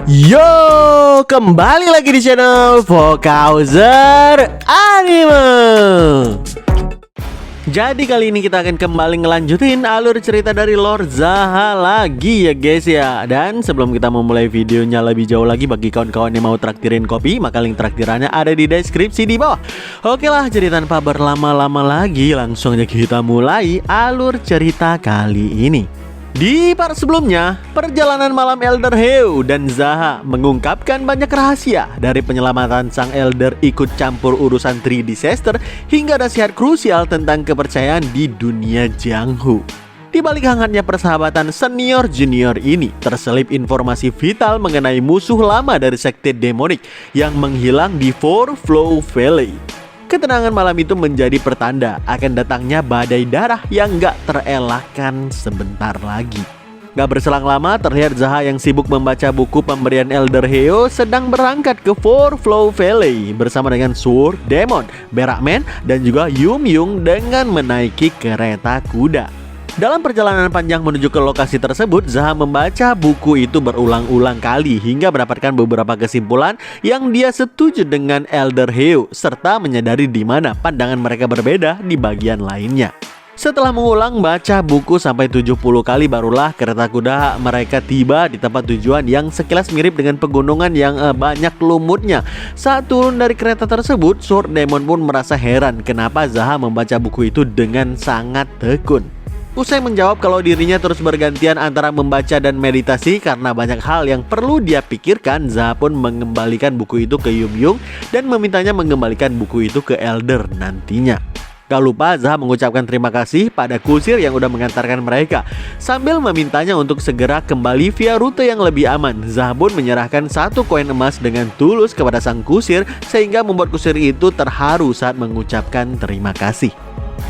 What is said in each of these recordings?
Yo, kembali lagi di channel Vokauser Anime. Jadi kali ini kita akan kembali ngelanjutin alur cerita dari Lord Zaha lagi ya guys ya. Dan sebelum kita memulai videonya lebih jauh lagi, bagi kawan-kawan yang mau traktirin kopi, maka link traktirannya ada di deskripsi di bawah. Oke lah, jadi tanpa berlama-lama lagi, langsung aja kita mulai alur cerita kali ini. Di part sebelumnya, perjalanan malam Elder Heu dan Zaha mengungkapkan banyak rahasia, dari penyelamatan sang Elder ikut campur urusan Three Disaster hingga nasihat krusial tentang kepercayaan di dunia Jianghu. Di balik hangatnya persahabatan senior junior ini, terselip informasi vital mengenai musuh lama dari sekte demonik yang menghilang di Four Flow Valley. Ketenangan malam itu menjadi pertanda akan datangnya badai darah yang gak terelakkan sebentar lagi. Gak berselang lama, terlihat Zaha yang sibuk membaca buku pemberian Elder Heu sedang berangkat ke Four Flow Valley bersama dengan Sword Demon, Berakman, dan juga Yum Yung dengan menaiki kereta kuda. Dalam perjalanan panjang menuju ke lokasi tersebut, Zaha membaca buku itu berulang-ulang kali hingga mendapatkan beberapa kesimpulan yang dia setuju dengan Elder Heu, serta menyadari di mana pandangan mereka berbeda di bagian lainnya. Setelah mengulang baca buku sampai 70 kali, barulah kereta kuda mereka tiba di tempat tujuan yang sekilas mirip dengan pegunungan yang banyak lumutnya. Saat turun dari kereta tersebut, Sword Demon pun merasa heran kenapa Zaha membaca buku itu dengan sangat tekun. Usai menjawab kalau dirinya terus bergantian antara membaca dan meditasi karena banyak hal yang perlu dia pikirkan, Zaha pun mengembalikan buku itu ke Yum Yung dan memintanya mengembalikan buku itu ke Elder nantinya. Gak lupa Zaha mengucapkan terima kasih pada kusir yang udah mengantarkan mereka, sambil memintanya untuk segera kembali via rute yang lebih aman. Zaha pun menyerahkan 1 koin emas dengan tulus kepada sang kusir, sehingga membuat kusir itu terharu saat mengucapkan terima kasih.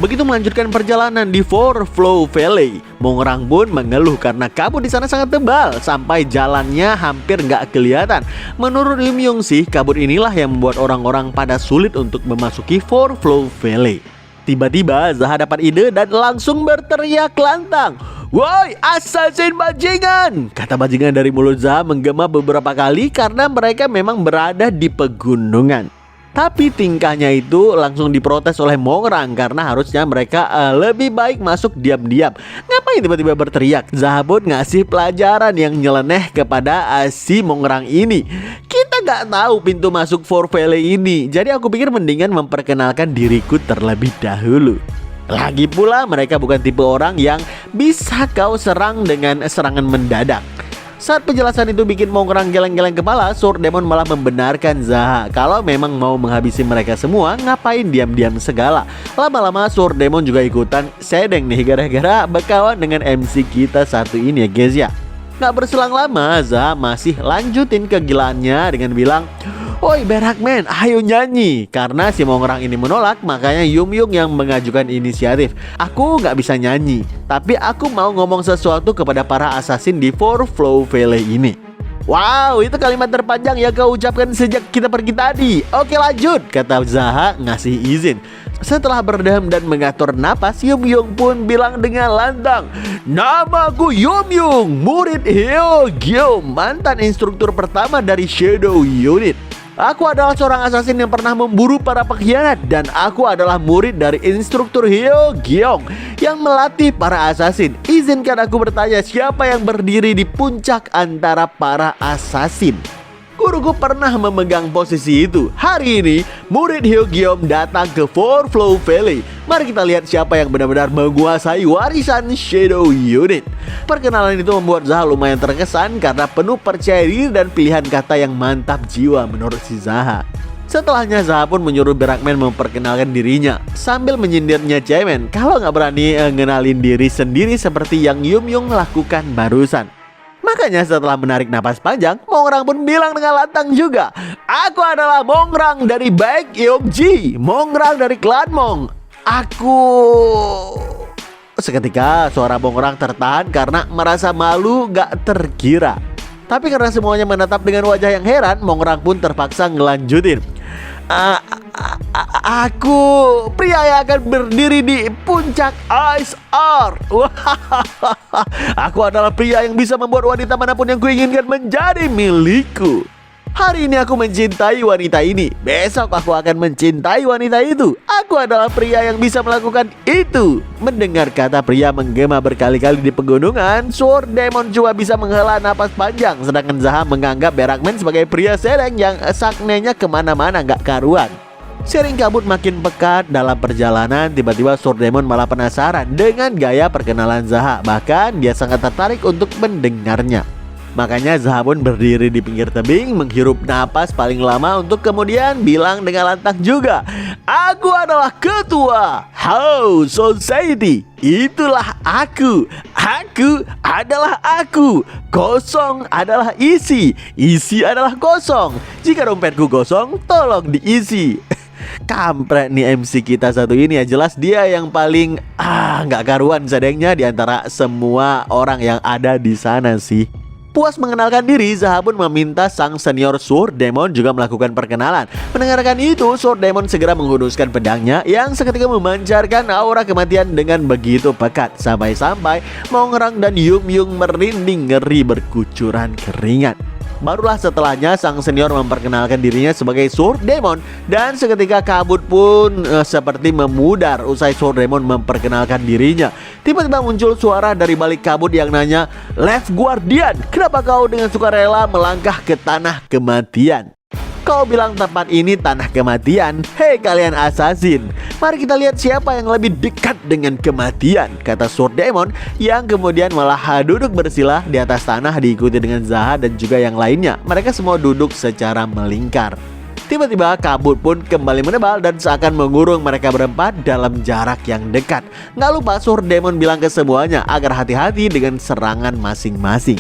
Begitu melanjutkan perjalanan di Four Flow Valley, Mongrang pun mengeluh karena kabut di sana sangat tebal sampai jalannya hampir nggak kelihatan. Menurut Yum Yung sih, kabut inilah yang membuat orang-orang pada sulit untuk memasuki Four Flow Valley. Tiba-tiba Zaha dapat ide dan langsung berteriak lantang, "Woi, assassin bajingan!" Kata bajingan dari mulut Zaha menggema beberapa kali karena mereka memang berada di pegunungan. Tapi tingkahnya itu langsung diprotes oleh Mongrang karena harusnya mereka lebih baik masuk diam-diam. Ngapain tiba-tiba berteriak? Zaha pun ngasih pelajaran yang nyeleneh kepada si Mongrang ini. Kita nggak tahu pintu masuk Four Valley ini, jadi aku pikir mendingan memperkenalkan diriku terlebih dahulu. Lagi pula mereka bukan tipe orang yang bisa kau serang dengan serangan mendadak. Saat penjelasan itu bikin Mongrang geleng-geleng kepala, Sword Demon malah membenarkan Zaha kalau memang mau menghabisi mereka semua, ngapain diam-diam segala. Lama-lama Sword Demon juga ikutan sedeng nih gara-gara berkawan dengan MC kita satu ini ya guys ya. Gak berselang lama, Zaha masih lanjutin kegilaannya dengan bilang, "Oi Berakman, ayo nyanyi." Karena si Mongrang ini menolak, makanya Yum Yung yang mengajukan inisiatif. "Aku gak bisa nyanyi, tapi aku mau ngomong sesuatu kepada para assassin di Four Flow Valley ini." "Wow, itu kalimat terpanjang yang kau ucapkan sejak kita pergi tadi. Oke lanjut," kata Zaha ngasih izin. Setelah berdiam dan mengatur napas, Yum Yung pun bilang dengan lantang, "Namaku Yum Yung, murid Hyo Gyeom, mantan instruktur pertama dari Shadow Unit. Aku adalah seorang assassin yang pernah memburu para pengkhianat, dan aku adalah murid dari instruktur Hyo Gyeong yang melatih para assassin. Izinkan aku bertanya, siapa yang berdiri di puncak antara para assassin?" Guruku pernah memegang posisi itu. Hari ini, murid Hyo Gyeom datang ke Four Flow Valley. Mari kita lihat siapa yang benar-benar menguasai warisan Shadow Unit. Perkenalan itu membuat Zaha lumayan terkesan karena penuh percaya diri dan pilihan kata yang mantap jiwa menurut si Zaha. Setelahnya Zaha pun menyuruh Berakman memperkenalkan dirinya, sambil menyindirnya cemen kalau nggak berani ngenalin diri sendiri seperti yang Yum Yung lakukan barusan. Makanya setelah menarik napas panjang, Mongrang pun bilang dengan lantang juga, "Aku adalah Mongrang dari Baek Yeongji, Mongrang dari klan Mong. Aku..." Seketika suara Mongrang tertahan karena merasa malu gak terkira. Tapi karena semuanya menatap dengan wajah yang heran, Mongrang pun terpaksa ngelanjutin, aku pria yang akan berdiri di puncak Ice Earth. Aku adalah pria yang bisa membuat wanita manapun yang kuinginkan menjadi milikku. Hari ini aku mencintai wanita ini, besok aku akan mencintai wanita itu. Aku adalah pria yang bisa melakukan itu. Mendengar kata pria menggema berkali-kali di pegunungan, Sword Demon cuma bisa menghela napas panjang. Sedangkan Zaha menganggap Berakman sebagai pria sereng yang saknenya kemana-mana gak karuan. Sering kabut makin pekat dalam perjalanan, tiba-tiba Sword Demon malah penasaran dengan gaya perkenalan Zaha. Bahkan dia sangat tertarik untuk mendengarnya. Makanya Zaha pun berdiri di pinggir tebing, menghirup napas paling lama untuk kemudian bilang dengan lantang juga, "Aku adalah ketua House Society. Itulah aku. Aku adalah aku. Kosong adalah isi. Isi adalah kosong. Jika dompetku kosong, tolong diisi." Kampret nih MC kita satu ini ya. Jelas dia yang paling nggak karuan sedengnya di antara semua orang yang ada di sana sih. Puas mengenalkan diri, Zaha pun meminta sang senior Sword Demon juga melakukan perkenalan. Mendengarkan itu, Sword Demon segera menghunuskan pedangnya yang seketika memancarkan aura kematian dengan begitu pekat. Sampai-sampai Mongrang dan Yum Yung merinding ngeri berkucuran keringat. Barulah setelahnya sang senior memperkenalkan dirinya sebagai Sword Demon. Dan seketika kabut pun seperti memudar usai Sword Demon memperkenalkan dirinya. Tiba-tiba muncul suara dari balik kabut yang nanya, "Left Guardian, kenapa kau dengan sukarela melangkah ke tanah kematian?" Kau bilang tempat ini tanah kematian? Hei kalian assassin, mari kita lihat siapa yang lebih dekat dengan kematian, kata Sword Demon yang kemudian malah duduk bersila di atas tanah diikuti dengan Zaha dan juga yang lainnya. Mereka semua duduk secara melingkar. Tiba-tiba kabut pun kembali menebal dan seakan mengurung mereka berempat dalam jarak yang dekat. Nggak lupa Sword Demon bilang ke semuanya agar hati-hati dengan serangan masing-masing.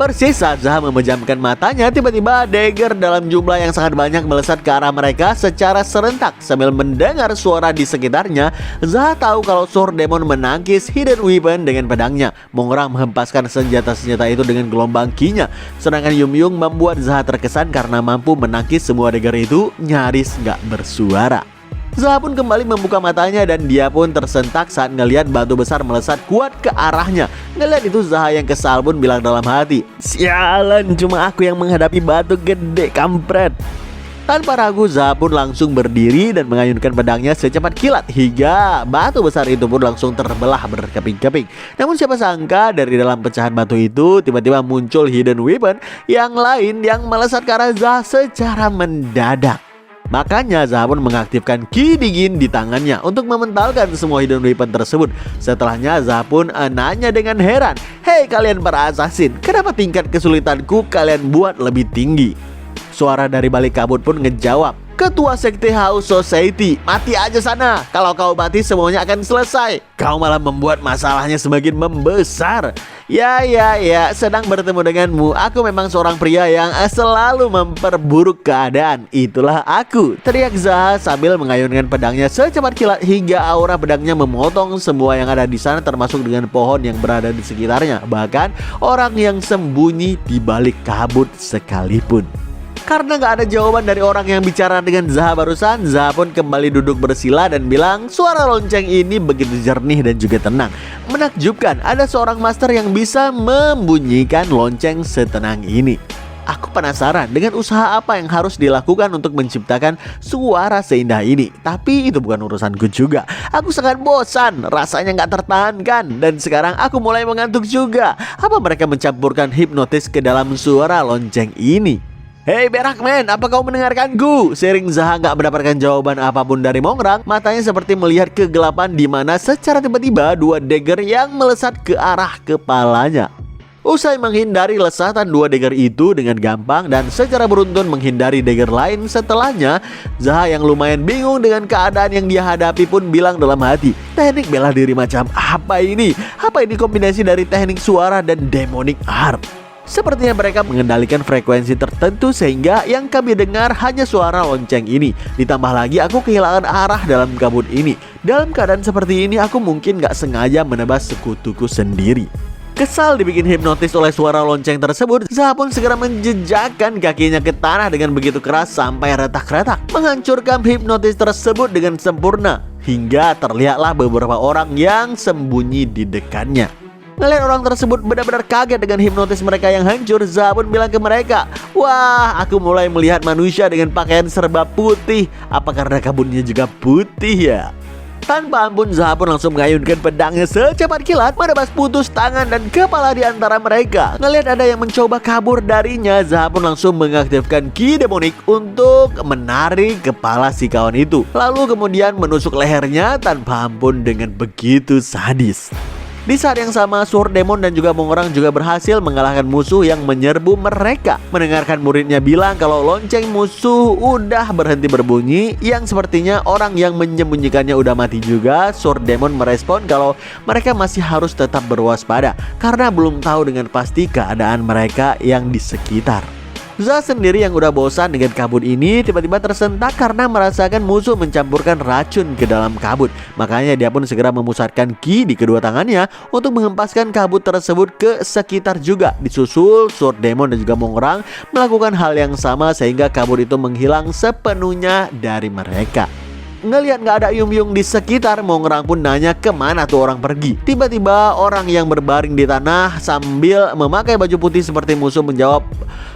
Persis saat Zaha memejamkan matanya, tiba-tiba dagger dalam jumlah yang sangat banyak melesat ke arah mereka secara serentak. Sambil mendengar suara di sekitarnya, Zaha tahu kalau Sword Demon menangkis hidden weapon dengan pedangnya. Mongrang menghempaskan senjata-senjata itu dengan gelombang ki-nya. Sedangkan Yum Yung membuat Zaha terkesan karena mampu menangkis semua dagger itu nyaris gak bersuara. Zaha pun kembali membuka matanya dan dia pun tersentak saat ngelihat batu besar melesat kuat ke arahnya. Ngelihat itu Zaha yang kesal pun bilang dalam hati, "Sialan, cuma aku yang menghadapi batu gede, kampret." Tanpa ragu Zaha pun langsung berdiri dan mengayunkan pedangnya secepat kilat hingga batu besar itu pun langsung terbelah berkeping-keping. Namun siapa sangka dari dalam pecahan batu itu tiba-tiba muncul hidden weapon yang lain yang melesat ke arah Zaha secara mendadak. Makanya Zaha pun mengaktifkan ki dingin di tangannya untuk mementalkan semua hidden weapon tersebut. Setelahnya Zaha pun nanya dengan heran, "Hei kalian para assassin, kenapa tingkat kesulitanku kalian buat lebih tinggi?" Suara dari balik kabut pun ngejawab, "Ketua Sekte House Society, mati aja sana. Kalau kau mati semuanya akan selesai. Kau malah membuat masalahnya semakin membesar." Ya, sedang bertemu denganmu. Aku memang seorang pria yang selalu memperburuk keadaan. Itulah aku, teriak Zaha sambil mengayunkan pedangnya secepat kilat hingga aura pedangnya memotong semua yang ada di sana termasuk dengan pohon yang berada di sekitarnya. Bahkan orang yang sembunyi di balik kabut sekalipun. Karena gak ada jawaban dari orang yang bicara dengan Zaha barusan, Zaha pun kembali duduk bersila dan bilang, "Suara lonceng ini begitu jernih dan juga tenang. Menakjubkan, ada seorang master yang bisa membunyikan lonceng setenang ini. Aku penasaran dengan usaha apa yang harus dilakukan untuk menciptakan suara seindah ini. Tapi itu bukan urusanku juga. Aku sangat bosan, rasanya gak tertahankan. Dan sekarang aku mulai mengantuk juga. Apa mereka mencampurkan hipnotis ke dalam suara lonceng ini?" "Hei Berakman, apa kau mendengarkanku?" Sering Zaha gak mendapatkan jawaban apapun dari Mongrang, matanya seperti melihat kegelapan di mana secara tiba-tiba dua dagger yang melesat ke arah kepalanya. Usai menghindari lesatan dua dagger itu dengan gampang dan secara beruntun menghindari dagger lain setelahnya, Zaha yang lumayan bingung dengan keadaan yang dia hadapi pun bilang dalam hati, "Teknik bela diri macam apa ini? Apa ini kombinasi dari teknik suara dan demonic art?" Sepertinya mereka mengendalikan frekuensi tertentu sehingga yang kami dengar hanya suara lonceng ini. Ditambah lagi aku kehilangan arah dalam kabut ini. Dalam keadaan seperti ini aku mungkin gak sengaja menebas sekutuku sendiri. Kesal dibikin hipnotis oleh suara lonceng tersebut, Zaha pun segera menjejakkan kakinya ke tanah dengan begitu keras sampai retak-retak, menghancurkan hipnotis tersebut dengan sempurna, hingga terlihatlah beberapa orang yang sembunyi di dekatnya. Ngelihat orang tersebut benar-benar kaget dengan hipnotis mereka yang hancur, Zaha pun bilang ke mereka, "Wah, aku mulai melihat manusia dengan pakaian serba putih. Apa karena kabutnya juga putih ya?" Tanpa ampun, Zaha pun langsung mengayunkan pedangnya secepat kilat, menebas putus tangan dan kepala di antara mereka. Ngelihat ada yang mencoba kabur darinya, Zaha pun langsung mengaktifkan ki demonik untuk menarik kepala si kawan itu. Lalu kemudian menusuk lehernya tanpa ampun dengan begitu sadis. Di saat yang sama, Sword Demon dan juga Mongrang juga berhasil mengalahkan musuh yang menyerbu mereka. Mendengarkan muridnya bilang kalau lonceng musuh udah berhenti berbunyi, yang sepertinya orang yang menyembunyikannya udah mati juga, Sword Demon merespon kalau mereka masih harus tetap berwaspada karena belum tahu dengan pasti keadaan mereka yang di sekitar. Zaha sendiri yang udah bosan dengan kabut ini tiba-tiba tersentak karena merasakan musuh mencampurkan racun ke dalam kabut. Makanya dia pun segera memusatkan ki di kedua tangannya untuk menghempaskan kabut tersebut ke sekitar juga. Disusul Sword Demon dan juga Mongrang melakukan hal yang sama sehingga kabut itu menghilang sepenuhnya dari mereka. Ngelihat nggak ada Yum-Yung di sekitar, Mongrang pun nanya kemana tuh orang pergi. Tiba-tiba orang yang berbaring di tanah sambil memakai baju putih seperti musuh menjawab,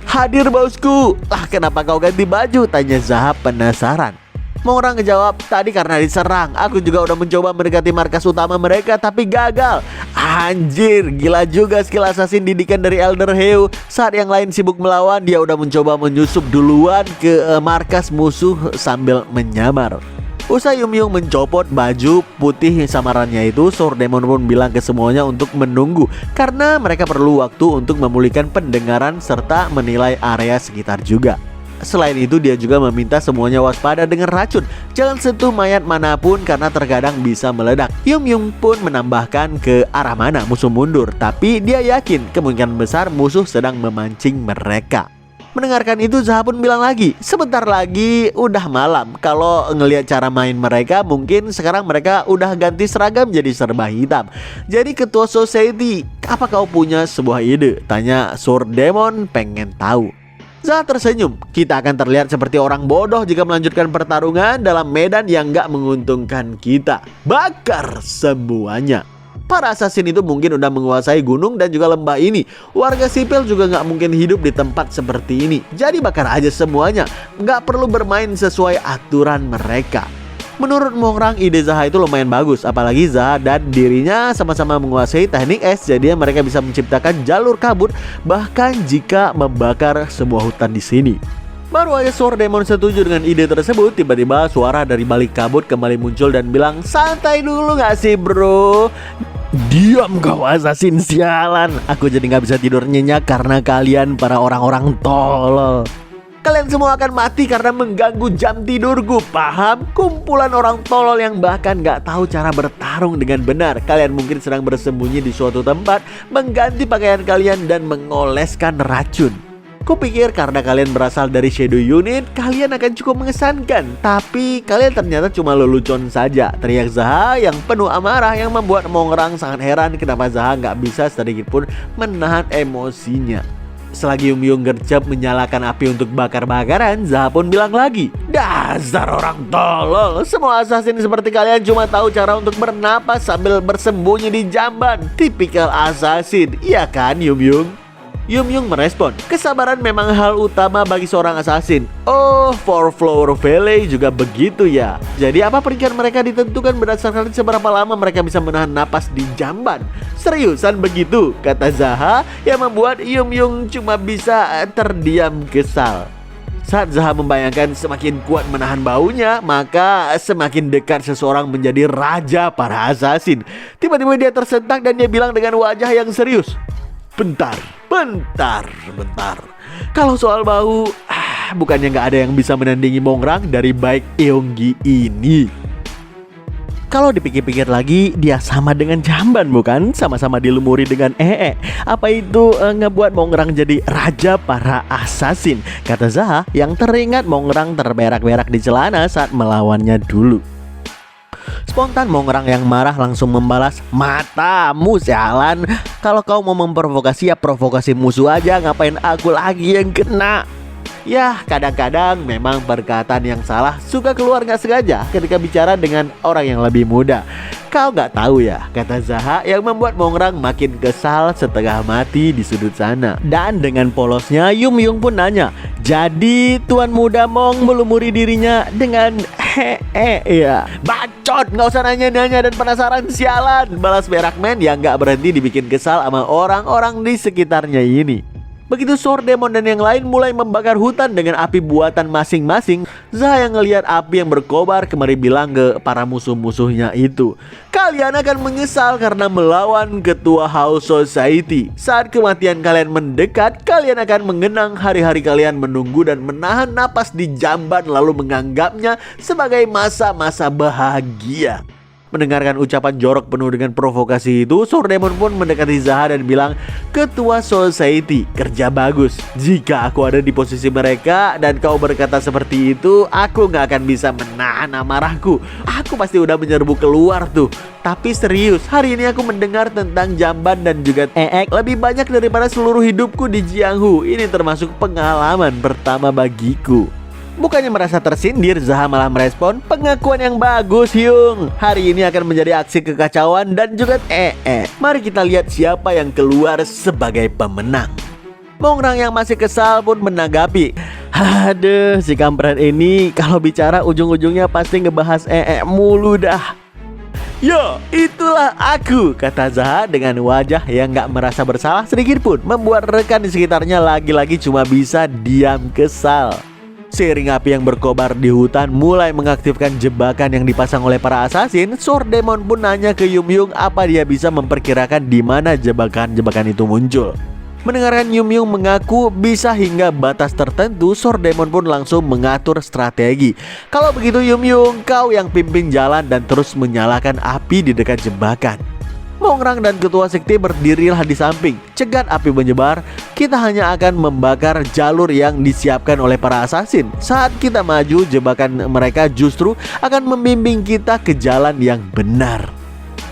"Hadir bosku." "Lah kenapa kau ganti baju?" tanya Zaha penasaran. Mongrang ngejawab, "Tadi karena diserang, aku juga udah mencoba mendekati markas utama mereka tapi gagal." Anjir, gila juga skill assassin didikan dari Elder Heu. Saat yang lain sibuk melawan, dia udah mencoba menyusup duluan ke markas musuh sambil menyamar. Usai Yum-Yung mencopot baju putih samarannya itu, Sword Demon pun bilang ke semuanya untuk menunggu karena mereka perlu waktu untuk memulihkan pendengaran serta menilai area sekitar juga. Selain itu, dia juga meminta semuanya waspada dengan racun. Jangan sentuh mayat manapun karena terkadang bisa meledak. Yum-Yung pun menambahkan ke arah mana musuh mundur, tapi dia yakin kemungkinan besar musuh sedang memancing mereka. Mendengarkan itu, Zaha pun bilang lagi, sebentar lagi udah malam. Kalau ngelihat cara main mereka, mungkin sekarang mereka udah ganti seragam jadi serba hitam. Jadi ketua society, apa kau punya sebuah ide? Tanya Sword Demon pengen tahu. Zaha tersenyum, kita akan terlihat seperti orang bodoh jika melanjutkan pertarungan dalam medan yang gak menguntungkan kita. Bakar semuanya. Para assassin itu mungkin udah menguasai gunung dan juga lembah ini. Warga sipil juga nggak mungkin hidup di tempat seperti ini. Jadi bakar aja semuanya. Nggak perlu bermain sesuai aturan mereka. Menurut Mongrang, ide Zaha itu lumayan bagus. Apalagi Zaha dan dirinya sama-sama menguasai teknik es. Jadi mereka bisa menciptakan jalur kabut bahkan jika membakar sebuah hutan di sini. Baru aja Sword Demon setuju dengan ide tersebut, tiba-tiba suara dari balik kabut kembali muncul dan bilang, "Santai dulu gak sih bro? Diam kau assassin sialan. Aku jadi gak bisa tidur nyenyak karena kalian para orang-orang tolol. Kalian semua akan mati karena mengganggu jam tidurku, paham? Kumpulan orang tolol yang bahkan gak tahu cara bertarung dengan benar. Kalian mungkin sedang bersembunyi di suatu tempat, mengganti pakaian kalian dan mengoleskan racun. Kupikir karena kalian berasal dari Shadow Unit, kalian akan cukup mengesankan. Tapi kalian ternyata cuma lelucon saja," teriak Zaha yang penuh amarah yang membuat Mongrang sangat heran kenapa Zaha nggak bisa sedikit pun menahan emosinya. Selagi Yum-Yung gercep menyalakan api untuk bakar-bakaran, Zaha pun bilang lagi, "Dasar orang tolol, semua assassin seperti kalian cuma tahu cara untuk bernapas sambil bersembunyi di jamban. Tipikal assassin, iya kan Yum-Yung?" Yum-Yung merespon, "Kesabaran memang hal utama bagi seorang assassin." "Oh, Four Flower Valley juga begitu ya. Jadi apa peringkat mereka ditentukan berdasarkan seberapa lama mereka bisa menahan napas di jamban?" "Seriusan begitu?" kata Zaha yang membuat Yum-Yung cuma bisa terdiam kesal. Saat Zaha membayangkan semakin kuat menahan baunya, maka semakin dekat seseorang menjadi raja para assassin. Tiba-tiba dia tersentak dan dia bilang dengan wajah yang serius, Bentar. Kalau soal bau, bukannya nggak ada yang bisa menandingi Mongrang dari baik Eonggi ini." Kalau dipikir-pikir lagi, dia sama dengan jamban bukan? Sama-sama dilumuri dengan Apa itu ngebuat Mongrang jadi raja para assassin? Kata Zaha yang teringat Mongrang terberak-berak di celana saat melawannya dulu. Spontan Mongrang yang marah langsung membalas, "Matamu sialan. Kalau kau mau memprovokasi ya provokasi musuh aja, ngapain aku lagi yang kena?" Yah, kadang-kadang memang perkataan yang salah suka keluar gak sengaja ketika bicara dengan orang yang lebih muda. Kau gak tahu ya, kata Zaha yang membuat Mongrang makin kesal setengah mati di sudut sana. Dan dengan polosnya Yum Yung pun nanya, "Jadi tuan muda Mong melumuri dirinya dengan ya." "Bacot, gak usah nanya-nanya dan penasaran sialan," balas Berakman yang gak berhenti dibikin kesal sama orang-orang di sekitarnya ini. Begitu Sword Demon dan yang lain mulai membakar hutan dengan api buatan masing-masing, Zaha yang ngelihat api yang berkobar kemari bilang ke para musuh-musuhnya itu, "Kalian akan menyesal karena melawan ketua House Society. Saat kematian kalian mendekat, kalian akan mengenang hari-hari kalian menunggu dan menahan napas di jamban lalu menganggapnya sebagai masa-masa bahagia." Mendengarkan ucapan jorok penuh dengan provokasi itu, Sword Demon pun mendekati Zaha dan bilang, "Ketua Society, kerja bagus. Jika aku ada di posisi mereka dan kau berkata seperti itu, aku gak akan bisa menahan amarahku. Aku pasti udah menyerbu keluar tuh. Tapi serius, hari ini aku mendengar tentang jamban dan juga eek lebih banyak daripada seluruh hidupku di Jianghu. Ini termasuk pengalaman pertama bagiku." Bukannya merasa tersindir, Zaha malah merespon, "Pengakuan yang bagus, Hyung. Hari ini akan menjadi aksi kekacauan dan juga Mari kita lihat siapa yang keluar sebagai pemenang." Mongrang yang masih kesal pun menanggapi, "Aduh, si kampret ini kalau bicara ujung-ujungnya pasti ngebahas mulu dah." "Yo, itulah aku," kata Zaha dengan wajah yang gak merasa bersalah sedikit pun, membuat rekan di sekitarnya lagi-lagi cuma bisa diam kesal. Seiring api yang berkobar di hutan mulai mengaktifkan jebakan yang dipasang oleh para assassin, Sword Demon pun nanya ke Yum Yung apa dia bisa memperkirakan di mana jebakan-jebakan itu muncul. Mendengarkan Yum Yung mengaku bisa hingga batas tertentu, Sword Demon pun langsung mengatur strategi. "Kalau begitu Yum Yung, kau yang pimpin jalan dan terus menyalakan api di dekat jebakan." Mongrang dan ketua sekte berdirilah di samping. Cegat api menyebar, kita hanya akan membakar jalur yang disiapkan oleh para assassin. Saat kita maju, jebakan mereka justru akan membimbing kita ke jalan yang benar.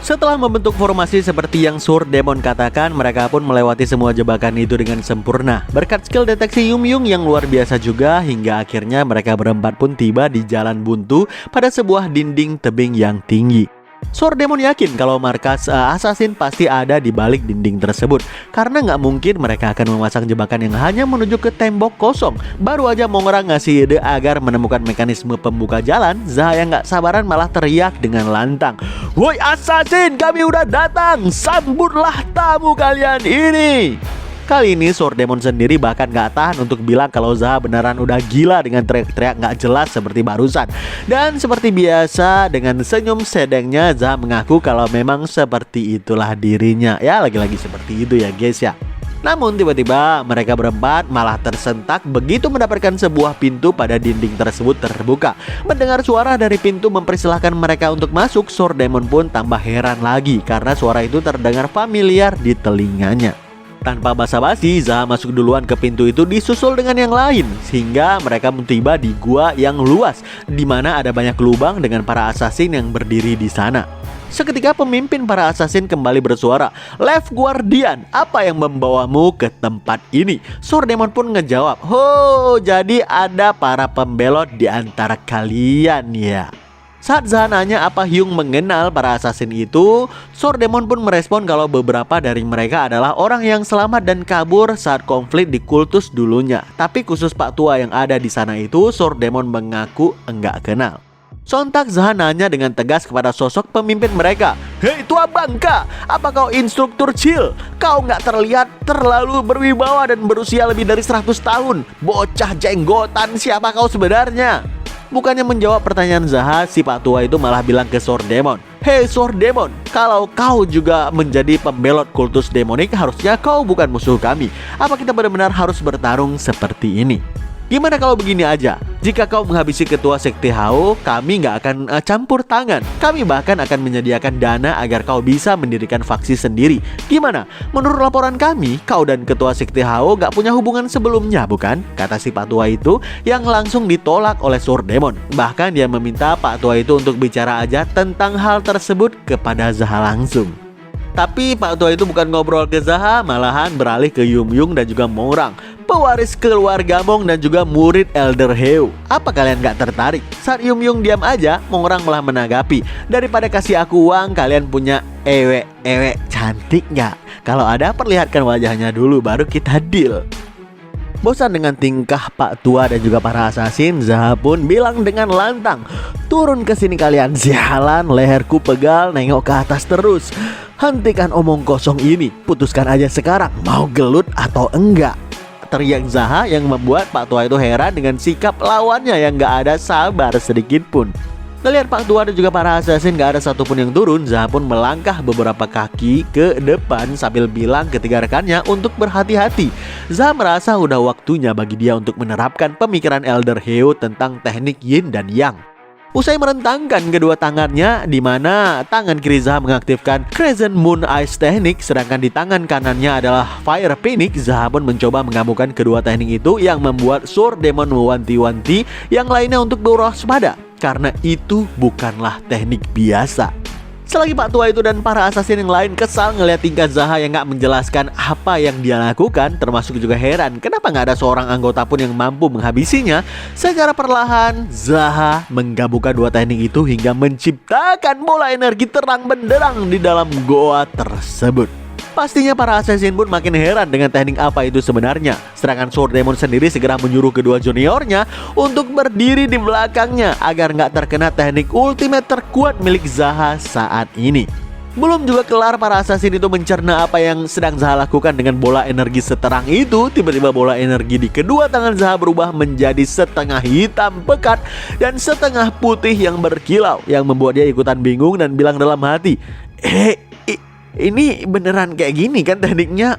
Setelah membentuk formasi seperti yang Sword Demon katakan, mereka pun melewati semua jebakan itu dengan sempurna. Berkat skill deteksi Yum Yung yang luar biasa juga, hingga akhirnya mereka berempat pun tiba di jalan buntu pada sebuah dinding tebing yang tinggi. Sword Demon yakin kalau markas assassin pasti ada di balik dinding tersebut, karena nggak mungkin mereka akan memasang jebakan yang hanya menuju ke tembok kosong. Baru aja Mongrang ngasih ide agar menemukan mekanisme pembuka jalan, Zaha yang nggak sabaran malah teriak dengan lantang, "Woi assassin, kami udah datang, sambutlah tamu kalian ini." Kali ini Sword Demon sendiri bahkan gak tahan untuk bilang kalau Zaha beneran udah gila dengan teriak-teriak gak jelas seperti barusan. Dan seperti biasa dengan senyum sedengnya, Zaha mengaku kalau memang seperti itulah dirinya. Ya lagi-lagi seperti itu ya guys ya. Namun tiba-tiba mereka berempat malah tersentak begitu mendapatkan sebuah pintu pada dinding tersebut terbuka. Mendengar suara dari pintu mempersilahkan mereka untuk masuk, Sword Demon pun tambah heran lagi karena suara itu terdengar familiar di telinganya. Tanpa basa-basi, Zaha masuk duluan ke pintu itu disusul dengan yang lain, sehingga mereka tiba di gua yang luas, di mana ada banyak lubang dengan para assassin yang berdiri di sana. Seketika pemimpin para assassin kembali bersuara, "Left Guardian, apa yang membawamu ke tempat ini?" Sword Demon pun ngejawab, "Oh, jadi ada para pembelot di antara kalian ya." Saat Zaha nanya apa Hyung mengenal para assassin itu, Sword Demon pun merespon kalau beberapa dari mereka adalah orang yang selamat dan kabur saat konflik di kultus dulunya. Tapi khusus Pak Tua yang ada di sana itu, Sword Demon mengaku enggak kenal. Sontak Zaha nanya dengan tegas kepada sosok pemimpin mereka, "Hei tua bangka, apa kau instruktur chill? Kau nggak terlihat terlalu berwibawa dan berusia lebih dari 100 tahun. Bocah jenggotan, siapa kau sebenarnya?" Bukannya menjawab pertanyaan Zaha, si Pak Tua itu malah bilang ke Sword Demon, "Hei Sword Demon, kalau kau juga menjadi pembelot kultus demonik, harusnya kau bukan musuh kami. Apa kita benar-benar harus bertarung seperti ini? Gimana kalau begini aja? Jika kau menghabisi ketua sekte Hao, kami nggak akan campur tangan. Kami bahkan akan menyediakan dana agar kau bisa mendirikan faksi sendiri. Gimana? Menurut laporan kami, kau dan ketua sekte Hao nggak punya hubungan sebelumnya, bukan? Kata si Pak Tua itu yang langsung ditolak oleh Swordemon. Bahkan dia meminta Pak Tua itu untuk bicara aja tentang hal tersebut kepada Zaha langsung. Tapi Pak Tua itu bukan ngobrol ke Zaha, malahan beralih ke Yum-Yung dan juga Morang, pewaris keluarga Mong dan juga murid Elder Heo. Apa kalian gak tertarik? Saat Yum-Yung diam aja, Morang malah menanggapi, daripada kasih aku uang, kalian punya ewek cantik gak? Kalau ada, perlihatkan wajahnya dulu, baru kita deal. Bosan dengan tingkah Pak Tua dan juga para assassin, Zaha pun bilang dengan lantang, turun ke sini kalian, sialan, leherku pegal, nengok ke atas terus. Hentikan omong kosong ini, putuskan aja sekarang, mau gelut atau enggak. Teriak Zaha yang membuat Pak Tua itu heran dengan sikap lawannya yang gak ada sabar sedikit pun. Melihat Pak Tua dan juga para assassin gak ada satupun yang turun, Zaha pun melangkah beberapa kaki ke depan sambil bilang ketiga rekannya untuk berhati-hati. Zaha merasa udah waktunya bagi dia untuk menerapkan pemikiran Elder Heo tentang teknik Yin dan Yang. Usai merentangkan kedua tangannya, di mana tangan kiri Zaha mengaktifkan Crescent Moon Ice teknik, sedangkan di tangan kanannya adalah Fire Phoenix. Zaha pun mencoba menggabungkan kedua teknik itu yang membuat Swordemon mewanti-wanti yang lainnya untuk berwaspada, karena itu bukanlah teknik biasa. Selagi Pak Tua itu dan para assassin yang lain kesal ngeliat tingkah Zaha yang gak menjelaskan apa yang dia lakukan, termasuk juga heran kenapa gak ada seorang anggota pun yang mampu menghabisinya. Secara perlahan Zaha menggabungkan dua teknik itu hingga menciptakan bola energi terang benderang di dalam goa tersebut. Pastinya para assassin pun makin heran dengan teknik apa itu sebenarnya. Sedangkan Swordemon sendiri segera menyuruh kedua juniornya untuk berdiri di belakangnya agar nggak terkena teknik ultimate terkuat milik Zaha saat ini. Belum juga kelar para assassin itu mencerna apa yang sedang Zaha lakukan dengan bola energi seterang itu, tiba-tiba bola energi di kedua tangan Zaha berubah menjadi setengah hitam pekat dan setengah putih yang berkilau, yang membuat dia ikutan bingung dan bilang dalam hati, ini beneran kayak gini kan tekniknya?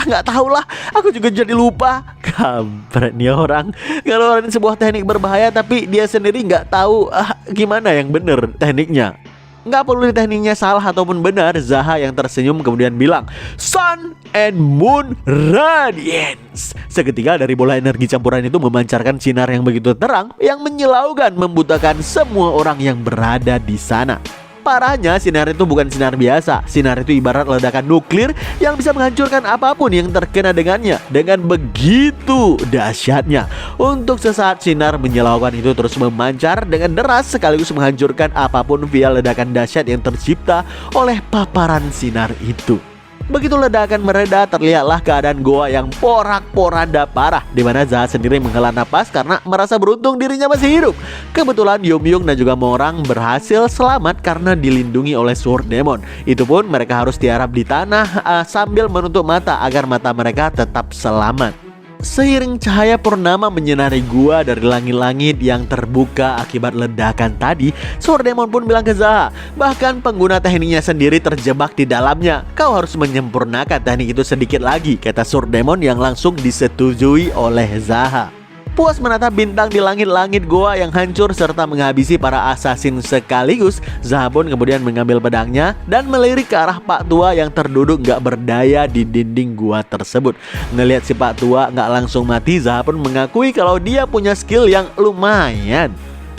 Nggak tahu lah, aku juga jadi lupa. Kampret nih orang. Ngeluarin sebuah teknik berbahaya tapi dia sendiri nggak tahu gimana yang bener tekniknya. Nggak perlu tekniknya salah ataupun benar, Zaha yang tersenyum kemudian bilang, Sun and Moon Radiance. Seketika dari bola energi campuran itu memancarkan sinar yang begitu terang yang menyilaukan, membutakan semua orang yang berada di sana. Parahnya, sinar itu bukan sinar biasa. Sinar itu ibarat ledakan nuklir yang bisa menghancurkan apapun yang terkena dengannya. Dengan begitu dahsyatnya. Untuk sesaat sinar menyilaukan itu terus memancar dengan deras sekaligus menghancurkan apapun via ledakan dahsyat yang tercipta oleh paparan sinar itu. Begitu ledakan mereda, terlihatlah keadaan goa yang porak-poranda parah, di mana Zaha sendiri menghela napas karena merasa beruntung dirinya masih hidup. Kebetulan Yum-Yung dan juga Morang berhasil selamat karena dilindungi oleh Swordemon. Itu pun mereka harus tiarap di tanah sambil menutup mata agar mata mereka tetap selamat. Seiring cahaya purnama menyinari gua dari langit-langit yang terbuka akibat ledakan tadi, Swordemon pun bilang ke Zaha, bahkan pengguna tekniknya sendiri terjebak di dalamnya. Kau harus menyempurnakan teknik itu sedikit lagi, kata Swordemon yang langsung disetujui oleh Zaha. Puas menatap bintang di langit-langit goa yang hancur serta menghabisi para assassin sekaligus, Zaha pun kemudian mengambil pedangnya dan melirik ke arah Pak Tua yang terduduk gak berdaya di dinding gua tersebut. Ngelihat si Pak Tua gak langsung mati, Zaha pun mengakui kalau dia punya skill yang lumayan.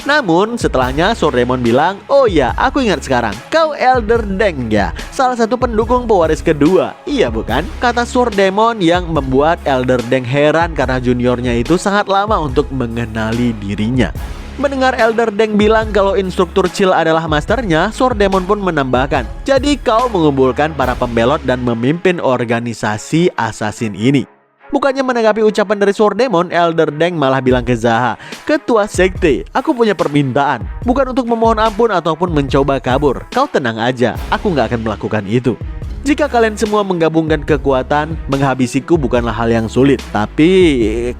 Namun setelahnya Swordemon bilang, oh ya, aku ingat sekarang, kau Elder Deng ya, salah satu pendukung pewaris kedua, iya bukan? Kata Swordemon yang membuat Elder Deng heran karena juniornya itu sangat lama untuk mengenali dirinya. Mendengar Elder Deng bilang kalau instruktur Chill adalah masternya, Swordemon pun menambahkan, jadi kau mengumpulkan para pembelot dan memimpin organisasi assassin ini. Bukannya menanggapi ucapan dari Swordemon, Elder Deng malah bilang ke Zaha, ketua sekte, aku punya permintaan. Bukan untuk memohon ampun ataupun mencoba kabur. Kau tenang aja, aku gak akan melakukan itu. Jika kalian semua menggabungkan kekuatan, menghabisiku bukanlah hal yang sulit. Tapi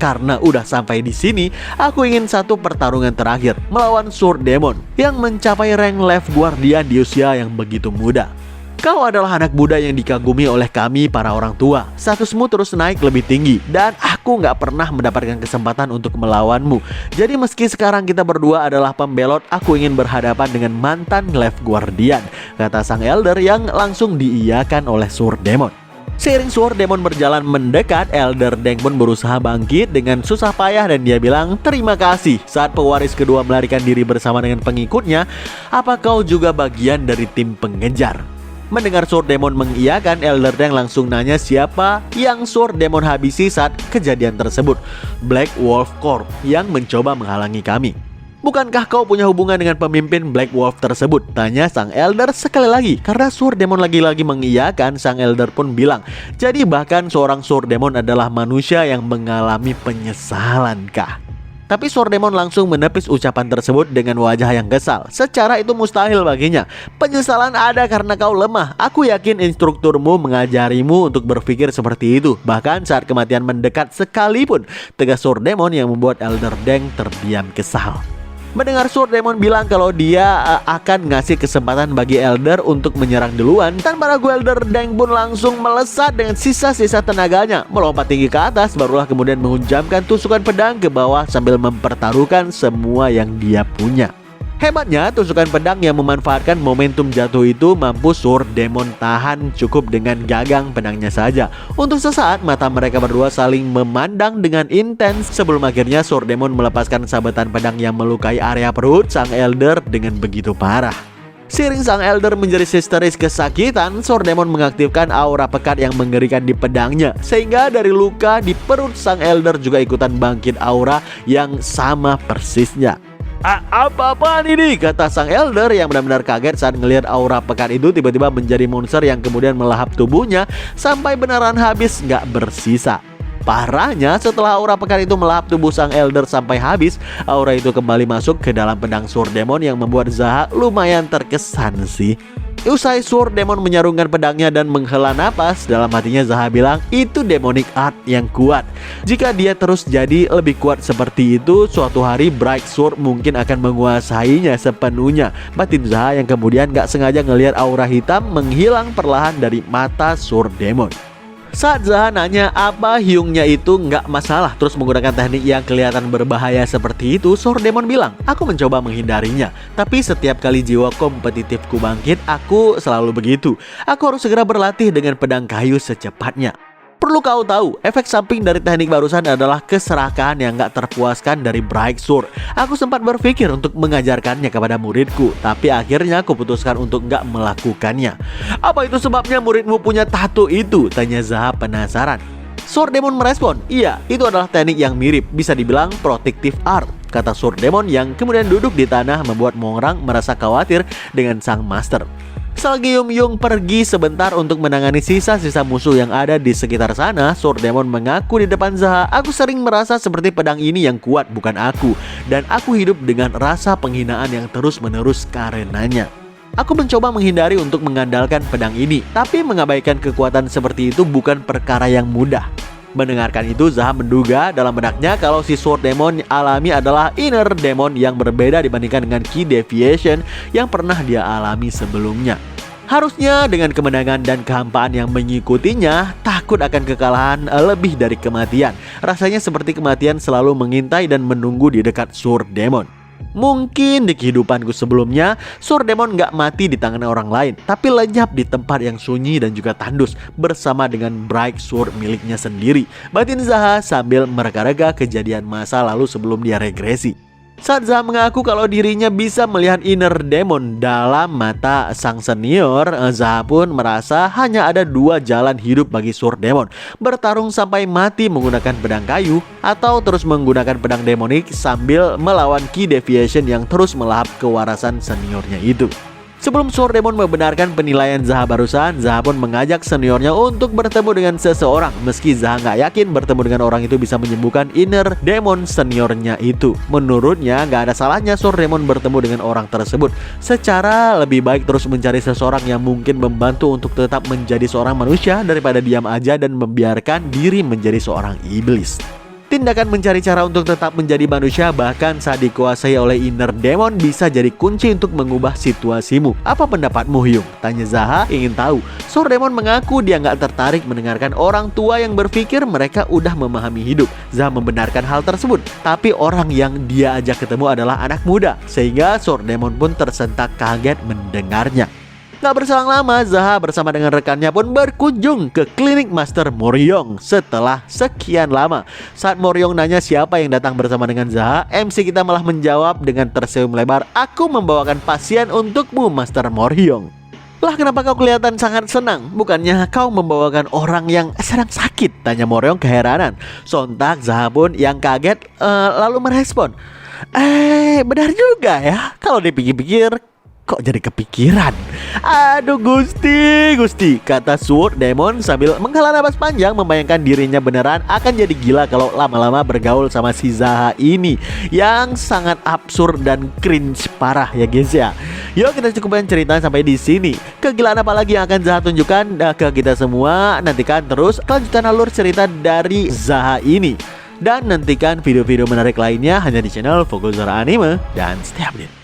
karena udah sampai di sini, aku ingin satu pertarungan terakhir melawan Swordemon yang mencapai rank Left Guardian di usia yang begitu muda. Kau adalah anak muda yang dikagumi oleh kami para orang tua. Statusmu terus naik lebih tinggi dan aku nggak pernah mendapatkan kesempatan untuk melawanmu. Jadi meski sekarang kita berdua adalah pembelot, aku ingin berhadapan dengan mantan Left Guardian, kata sang Elder yang langsung diiyakan oleh Sword Demon. Seiring Sword Demon berjalan mendekat, Elder Deng pun berusaha bangkit dengan susah payah dan dia bilang terima kasih. Saat pewaris kedua melarikan diri bersama dengan pengikutnya, apa kau juga bagian dari tim pengejar? Mendengar Sword Demon mengiyakan, Elder Deng langsung nanya siapa yang Sword Demon habisi saat kejadian tersebut. Black Wolf Corp yang mencoba menghalangi kami. Bukankah kau punya hubungan dengan pemimpin Black Wolf tersebut? Tanya sang Elder sekali lagi. Karena Sword Demon lagi-lagi mengiyakan, sang Elder pun bilang, jadi bahkan seorang Sword Demon adalah manusia yang mengalami penyesalan kah? Tapi Sword Demon langsung menepis ucapan tersebut dengan wajah yang kesal. Secara itu mustahil baginya. Penyesalan ada karena kau lemah. Aku yakin instrukturmu mengajarimu untuk berpikir seperti itu. Bahkan saat kematian mendekat sekalipun, tegas Sword Demon yang membuat Elder Deng terdiam kesal. Mendengar Sword Demon bilang kalau dia akan ngasih kesempatan bagi Elder untuk menyerang duluan, tanpa ragu Elder Deng pun langsung melesat dengan sisa-sisa tenaganya. Melompat tinggi ke atas, barulah kemudian menghunjamkan tusukan pedang ke bawah sambil mempertaruhkan semua yang dia punya. Hebatnya, tusukan pedang yang memanfaatkan momentum jatuh itu mampu Sword Demon tahan cukup dengan gagang pedangnya saja. Untuk sesaat, mata mereka berdua saling memandang dengan intens sebelum akhirnya Sword Demon melepaskan sabetan pedang yang melukai area perut sang Elder dengan begitu parah. Seiring sang Elder menjadi histeris kesakitan, Sword Demon mengaktifkan aura pekat yang mengerikan di pedangnya. Sehingga dari luka di perut sang Elder juga ikutan bangkit aura yang sama persisnya. Apa-apaan ini? Kata sang Elder yang benar-benar kaget saat ngelihat aura pekat itu tiba-tiba menjadi monster yang kemudian melahap tubuhnya sampai beneran habis gak bersisa. Parahnya, setelah aura pekat itu melahap tubuh sang Elder sampai habis, aura itu kembali masuk ke dalam pedang Sword Demon yang membuat Zaha lumayan terkesan sih. Usai Sword Demon menyarungkan pedangnya dan menghela napas, dalam hatinya Zaha bilang itu demonic art yang kuat. Jika dia terus jadi lebih kuat seperti itu, suatu hari Bright Sword mungkin akan menguasainya sepenuhnya. Batin Zaha yang kemudian gak sengaja ngelihat aura hitam menghilang perlahan dari mata Sword Demon. Saat Zaha nanya apa hiungnya itu nggak masalah terus menggunakan teknik yang kelihatan berbahaya seperti itu, Sword Demon bilang, aku mencoba menghindarinya. Tapi setiap kali jiwa kompetitifku bangkit, aku selalu begitu. Aku harus segera berlatih dengan pedang kayu secepatnya. Perlu kau tahu, efek samping dari teknik barusan adalah keserakahan yang gak terpuaskan dari Bright Sword. Aku sempat berpikir untuk mengajarkannya kepada muridku, tapi akhirnya aku putuskan untuk gak melakukannya. Apa itu sebabnya muridmu punya tato itu? Tanya Zaha penasaran. Sword Demon merespon, iya, itu adalah teknik yang mirip, bisa dibilang protective art, kata Sword Demon yang kemudian duduk di tanah membuat Mongrang merasa khawatir dengan sang master. Selagi Yung pergi sebentar untuk menangani sisa-sisa musuh yang ada di sekitar sana, Sword Demon mengaku di depan Zaha, aku sering merasa seperti pedang ini yang kuat, bukan aku. Dan aku hidup dengan rasa penghinaan yang terus-menerus karenanya. Aku mencoba menghindari untuk mengandalkan pedang ini, tapi mengabaikan kekuatan seperti itu bukan perkara yang mudah. Mendengarkan itu, Zaha menduga dalam benaknya kalau si Sword Demon alami adalah inner demon yang berbeda dibandingkan dengan key deviation yang pernah dia alami sebelumnya. Harusnya dengan kemenangan dan kehampaan yang mengikutinya, takut akan kekalahan lebih dari kematian. Rasanya seperti kematian selalu mengintai dan menunggu di dekat Sword Demon. Mungkin di kehidupanku sebelumnya, Sword Demon gak mati di tangan orang lain, tapi lenyap di tempat yang sunyi dan juga tandus bersama dengan Bright Sword miliknya sendiri. Batin Zaha sambil mereka-reka kejadian masa lalu sebelum dia regresi. Saat Zaha mengaku kalau dirinya bisa melihat inner demon dalam mata sang senior, Zaha pun merasa hanya ada dua jalan hidup bagi Sword Demon: bertarung sampai mati menggunakan pedang kayu, atau terus menggunakan pedang demonik sambil melawan key deviation yang terus melahap kewarasan seniornya itu. Sebelum Sword Demon membenarkan penilaian Zaha barusan, Zaha pun mengajak seniornya untuk bertemu dengan seseorang. Meski Zaha nggak yakin bertemu dengan orang itu bisa menyembuhkan inner demon seniornya itu. Menurutnya nggak ada salahnya Sword Demon bertemu dengan orang tersebut. Secara lebih baik terus mencari seseorang yang mungkin membantu untuk tetap menjadi seorang manusia daripada diam aja dan membiarkan diri menjadi seorang iblis. Tindakan mencari cara untuk tetap menjadi manusia bahkan saat dikuasai oleh inner demon bisa jadi kunci untuk mengubah situasimu. Apa pendapatmu, Hyung? Tanya Zaha ingin tahu. Sword Demon mengaku dia nggak tertarik mendengarkan orang tua yang berpikir mereka udah memahami hidup. Zaha membenarkan hal tersebut, tapi orang yang dia ajak ketemu adalah anak muda, sehingga Sword Demon pun tersentak kaget mendengarnya. Gak berselang lama, Zaha bersama dengan rekannya pun berkunjung ke klinik Master Moryong setelah sekian lama. Saat Moryong nanya siapa yang datang bersama dengan Zaha, MC kita malah menjawab dengan tersenyum lebar, "Aku membawakan pasien untukmu, Master Moryong." "Lah, kenapa kau kelihatan sangat senang? Bukannya kau membawakan orang yang sedang sakit?" tanya Moryong keheranan. Sontak Zaha pun yang kaget lalu merespon, benar juga ya. Kalau dipikir-pikir kok jadi kepikiran. Aduh Gusti, kata Sword Demon sambil menghela napas panjang membayangkan dirinya beneran akan jadi gila kalau lama-lama bergaul sama si Zaha ini yang sangat absurd dan cringe parah ya guys ya. Yuk kita cukupkan cerita sampai di sini. Kegilaan apa lagi yang akan Zaha tunjukkan ke kita semua? Nantikan terus kelanjutan alur cerita dari Zaha ini. Dan nantikan video-video menarik lainnya hanya di channel Fokus Zara Anime dan stay update.